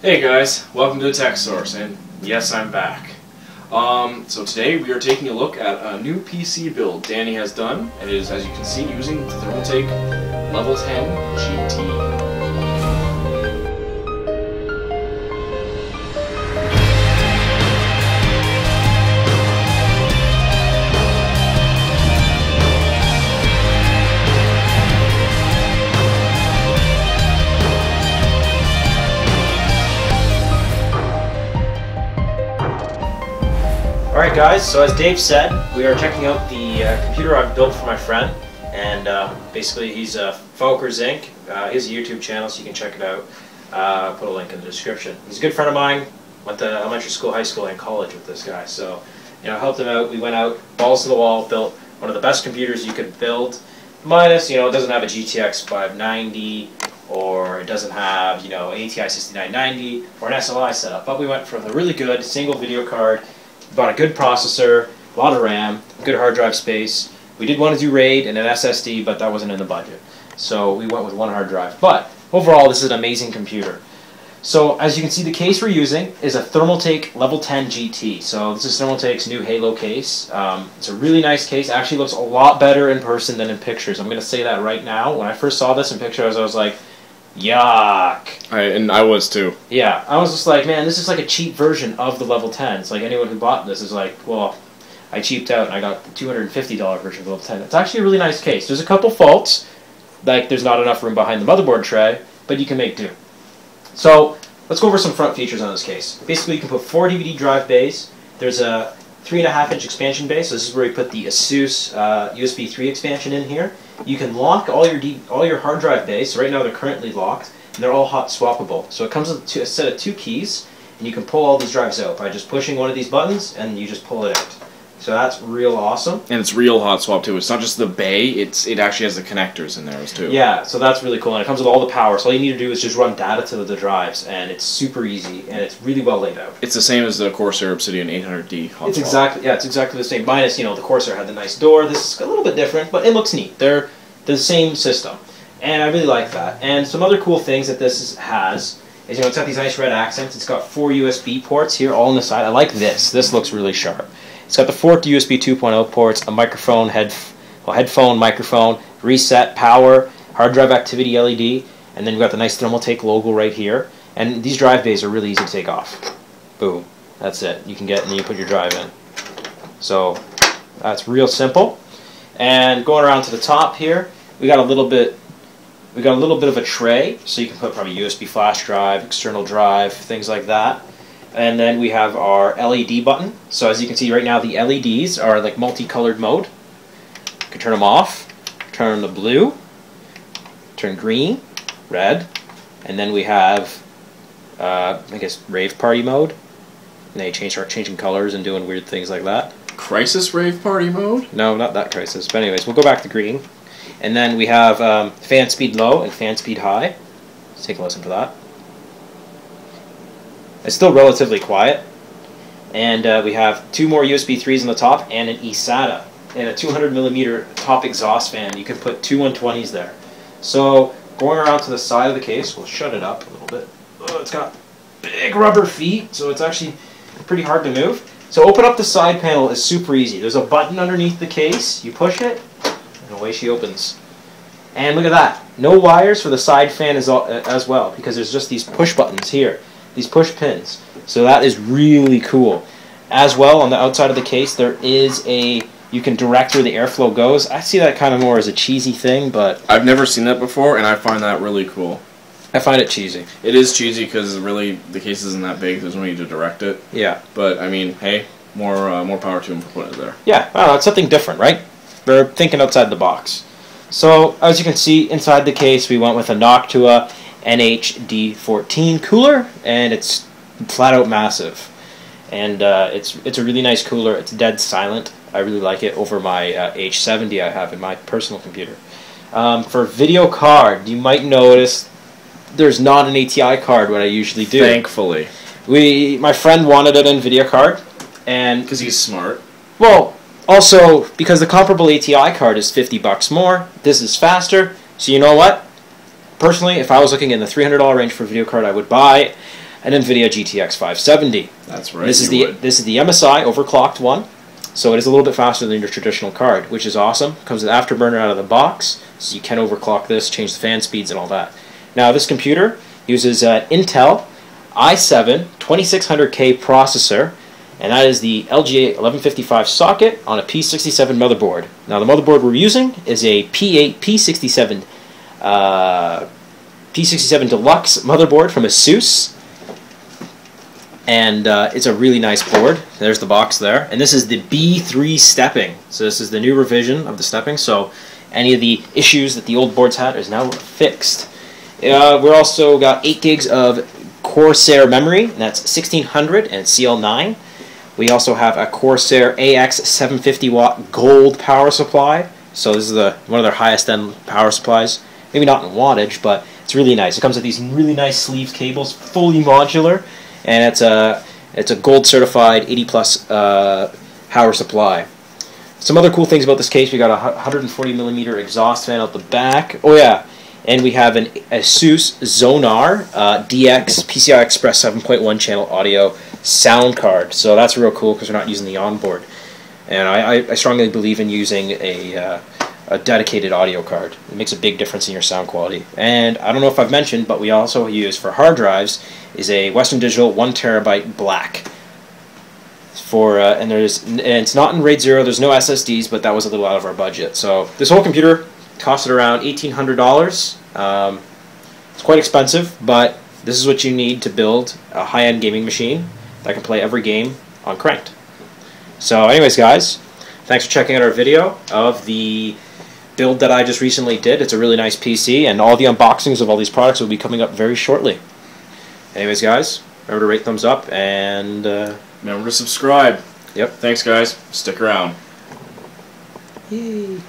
Hey guys, welcome to the Tech Source, and yes, I'm back. So today we are taking a look at a new PC build Danny has done, and it is, as you can see, using the Thermaltake Level 10 GT. Alright guys, so as Dave said, we are checking out the computer I've built for my friend, and basically he's Falkers Inc. He has a YouTube channel, so you can check it out. I'll put a link in the description. He's a good friend of mine, went to elementary school, high school, and college with this guy, so I helped him out. We went out, balls to the wall, built one of the best computers you could build, minus, it doesn't have a GTX 590, or it doesn't have, an ATI 6990, or an SLI setup, but we went for a really good single video card. Bought a good processor, a lot of RAM, good hard drive space. We did want to do RAID and an SSD, but that wasn't in the budget. So we went with one hard drive. But overall, this is an amazing computer. So as you can see, the case we're using is a Thermaltake Level 10 GT. So this is Thermaltake's new Halo case. It's a really nice case. It actually looks a lot better in person than in pictures. I'm going to say that right now. When I first saw this in pictures, I was like, yuck. And I was too. Yeah, I was just like, man, this is like a cheap version of the Level 10. It's like anyone who bought this is like, well, I cheaped out and I got the $250 version of the Level 10. It's actually a really nice case. There's a couple faults, like there's not enough room behind the motherboard tray, but you can make do. So let's go over some front features on this case. Basically, you can put 4 DVD drive bays. There's a 3.5-inch expansion bay, so this is where we put the Asus USB 3 expansion in here. You can lock all your hard drive bays. So right now they're currently locked, and they're all hot swappable. So it comes with a set of 2 keys, and you can pull all these drives out by just pushing one of these buttons, and you just pull it out. So that's real awesome. And it's real hot swap too. It's not just the bay, it actually has the connectors in there too. Yeah, so that's really cool. And it comes with all the power. So all you need to do is just run data to the drives, and it's super easy, and it's really well laid out. It's the same as the Corsair Obsidian 800D hot swap. It's exactly the same. Minus, the Corsair had the nice door. This is a little bit different, but it looks neat. They're the same system, and I really like that. And some other cool things that this has is, it's got these nice red accents. It's got 4 USB ports here, all on the side. I like this. This looks really sharp. It's got the 4 USB 2.0 ports, a microphone, headphone, microphone, reset, power, hard drive activity LED, and then you've got the nice Thermaltake logo right here. And these drive bays are really easy to take off. Boom. That's it. You can get, and then you put your drive in. So that's real simple. And going around to the top here, we got a little bit of a tray, so you can put probably USB flash drive, external drive, things like that. And then we have our LED button. So as you can see right now, the LEDs are like multicolored mode. You can turn them off, turn the blue, turn green, red, and then we have, I guess, rave party mode. And they start changing colors and doing weird things like that. Crisis rave party mode? No, not that crisis. But anyways, we'll go back to green. And then we have fan speed low and fan speed high. Let's take a listen to that. It's still relatively quiet. And we have 2 more USB 3s on the top and an eSATA and a 200mm top exhaust fan. You can put 2 120s there. So going around to the side of the case, we'll shut it up a little bit. Oh, it's got big rubber feet, so it's actually pretty hard to move. So open up the side panel is super easy. There's a button underneath the case. You push it, and away she opens. And look at that. No wires for the side fan as well, because there's just these push buttons here. These push pins. So that is really cool. As well, on the outside of the case, there is you can direct where the airflow goes. I see that kind of more as a cheesy thing, but I've never seen that before, and I find that really cool. I find it cheesy. It is cheesy because really the case isn't that big. There's no need to direct it. Yeah. But I mean, hey, more power to him for putting it there. Yeah, well, it's something different, right? We're thinking outside the box. So as you can see inside the case, we went with a Noctua NHD14 cooler, and it's flat out massive. And it's a really nice cooler. It's dead silent. I really like it over my H70 I have in my personal computer. For video card, you might notice there's not an ATI card what I usually do. Thankfully. My friend wanted an NVIDIA card, and because he's smart. Well, also because the comparable ATI card is $50 more. This is faster. So you know what? Personally, if I was looking in the $300 range for a video card, I would buy an NVIDIA GTX 570. That's right. This is the MSI overclocked one, so it is a little bit faster than your traditional card, which is awesome. Comes with Afterburner out of the box, so you can overclock this, change the fan speeds and all that. Now this computer uses Intel i7 2600K processor, and that is the LGA 1155 socket on a P67 motherboard. Now the motherboard we're using is a P8 P67 P67 Deluxe motherboard from ASUS, and it's a really nice board. There's the box there, and this is the B3 stepping. So this is the new revision of the stepping. So any of the issues that the old boards had is now fixed. We're also got 8 gigs of Corsair memory, and that's 1600 and CL9. We also have a Corsair AX 750 watt gold power supply. So this is one of their highest end power supplies. Maybe not in wattage, but it's really nice. It comes with these really nice sleeve cables, fully modular, and it's a gold certified 80 plus power supply. Some other cool things about this case: we got a 140mm exhaust fan out the back. Oh yeah, and we have an ASUS Zonar DX PCI Express 7.1 channel audio sound card. So that's real cool because we're not using the onboard. And I strongly believe in using a dedicated audio card. It makes a big difference in your sound quality. And I don't know if I've mentioned, but we also use for hard drives is a Western Digital 1TB black. And it's not in RAID 0. There's no SSDs, but that was a little out of our budget. So this whole computer costed around $1,800. It's quite expensive, but this is what you need to build a high-end gaming machine that can play every game on cranked. So anyways, guys, thanks for checking out our video of the build that I just recently did. It's a really nice PC, and all the unboxings of all these products will be coming up very shortly. Anyways, guys, remember to rate, thumbs up, and remember to subscribe. Yep. Thanks, guys. Stick around. Yay.